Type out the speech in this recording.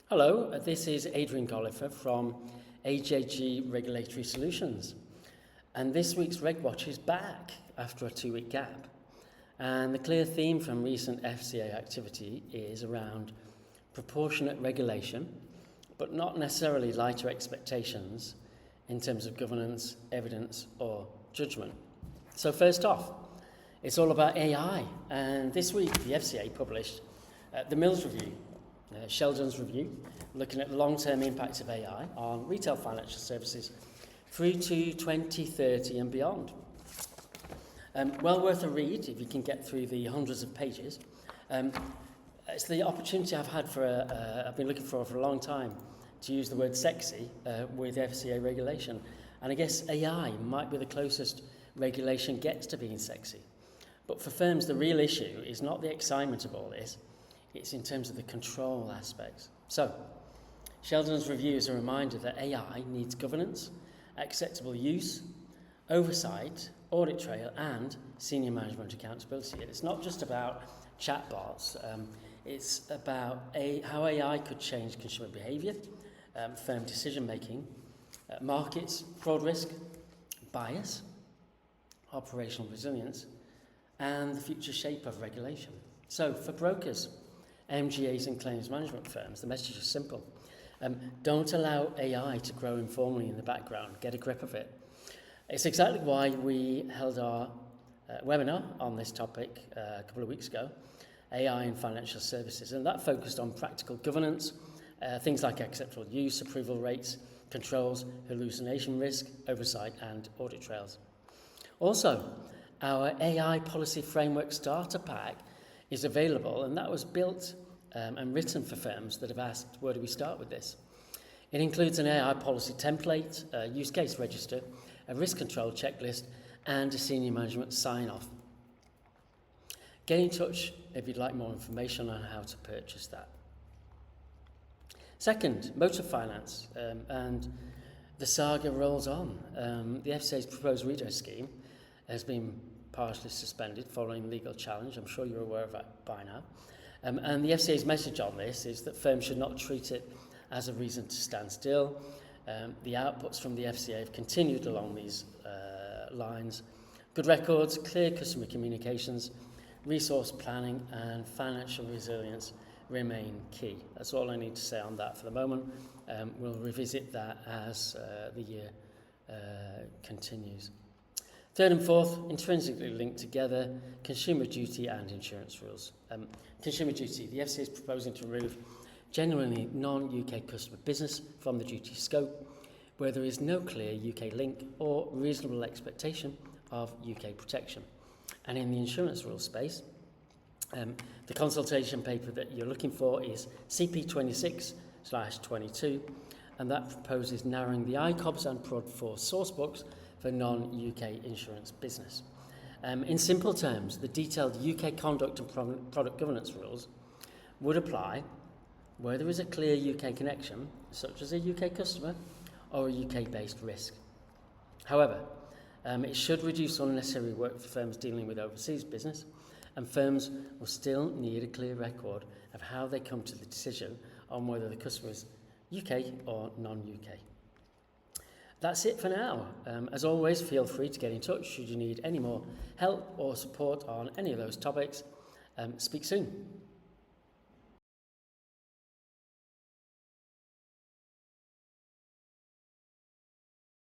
Hello, this is Adrian Gollifer from AJG Regulatory Solutions. And this week's Reg Watch is back after a 2-week gap. And the clear theme from recent FCA activity is around proportionate regulation, but not necessarily lighter expectations in terms of governance, evidence, or judgment. So first off, it's all about AI. And this week, the FCA published the Mills Review, Sheldon's review, looking at the long-term impacts of AI on retail financial services through to 2030 and beyond. Well worth a read if you can get through the hundreds of pages. It's the opportunity I've been looking for a long time to use the word sexy with FCA regulation. And I guess AI might be the closest regulation gets to being sexy. But for firms, the real issue is not the excitement of all this, it's in terms of the control aspects. So, Sheldon's review is a reminder that AI needs governance, acceptable use, oversight, audit trail, and senior management accountability. And it's not just about chatbots, it's about how AI could change consumer behaviour, firm decision-making, markets, fraud risk, bias, operational resilience, and the future shape of regulation. So, for brokers, MGAs and claims management firms, the message is simple. Don't allow AI to grow informally in the background. Get a grip of it. It's exactly why we held our webinar on this topic a couple of weeks ago, AI in financial services, and that focused on practical governance, things like acceptable use, approval rates, controls, hallucination risk, oversight, and audit trails. Also, our AI policy framework starter pack is available, and that was built and written for firms that have asked, where do we start with this? It includes an AI policy template, a use case register, a risk control checklist, and a senior management sign-off. Get in touch if you'd like more information on how to purchase that. Second, motor finance, and the saga rolls on. The FCA's proposed redress scheme has been partially suspended following legal challenge. I'm sure you're aware of that by now. And the FCA's message on this is that firms should not treat it as a reason to stand still. The outputs from the FCA have continued along these lines. Good records, clear customer communications, resource planning, and financial resilience remain key. That's all I need to say on that for the moment. We'll revisit that as the year continues. Third and fourth, intrinsically linked together, consumer duty and insurance rules. Consumer duty, the FCA is proposing to remove genuinely non-UK customer business from the duty scope where there is no clear UK link or reasonable expectation of UK protection. And in the insurance rules space, the consultation paper that you're looking for is CP26/22, and that proposes narrowing the ICOBs and PROD for source books for non-UK insurance business. In simple terms, the detailed UK conduct and product governance rules would apply where there is a clear UK connection, such as a UK customer or a UK-based risk. However, it should reduce unnecessary work for firms dealing with overseas business, and firms will still need a clear record of how they come to the decision on whether the customer is UK or non-UK. That's it for now. As always, feel free to get in touch should you need any more help or support on any of those topics. Speak soon.